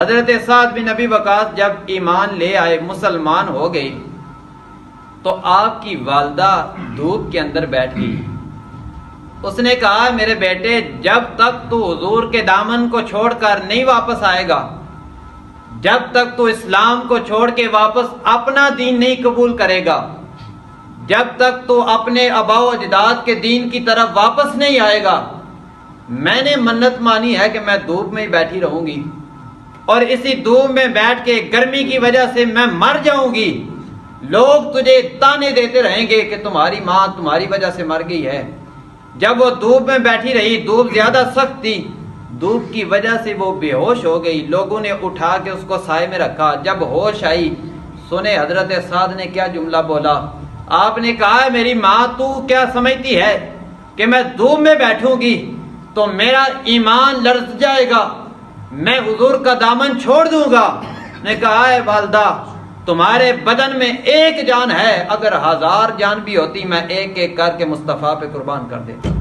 حضرت سعد بن ابی وقاص جب ایمان لے آئے، مسلمان ہو گئی، تو آپ کی والدہ دھوپ کے اندر بیٹھ گئی۔ اس نے کہا میرے بیٹے، جب تک تو حضور کے دامن کو چھوڑ کر نہیں واپس آئے گا، جب تک تو اسلام کو چھوڑ کے واپس اپنا دین نہیں قبول کرے گا، جب تک تو اپنے آباء و اجداد کے دین کی طرف واپس نہیں آئے گا، میں نے منت مانی ہے کہ میں دھوپ میں ہی بیٹھی رہوں گی، اور اسی دھوپ میں بیٹھ کے گرمی کی وجہ سے میں مر جاؤں گی۔ لوگ تجھے تانے دیتے رہیں گے کہ تمہاری ماں تمہاری وجہ سے مر گئی ہے۔ جب وہ دھوپ میں بیٹھی رہی، دھوپ زیادہ سخت تھی، دھوپ کی وجہ سے وہ بے ہوش ہو گئی۔ لوگوں نے اٹھا کے اس کو سائے میں رکھا۔ جب ہوش آئی، سنے حضرت سعد نے کیا جملہ بولا۔ آپ نے کہا میری ماں تو کیا سمجھتی ہے کہ میں دھوپ میں بیٹھوں گی تو میرا ایمان لرز جائے گا، میں حضور کا دامن چھوڑ دوں گا؟ نے کہا اے والدہ، تمہارے بدن میں ایک جان ہے، اگر 1000 جان بھی ہوتی میں ایک ایک کر کے مصطفیٰ پہ قربان کر دیتا۔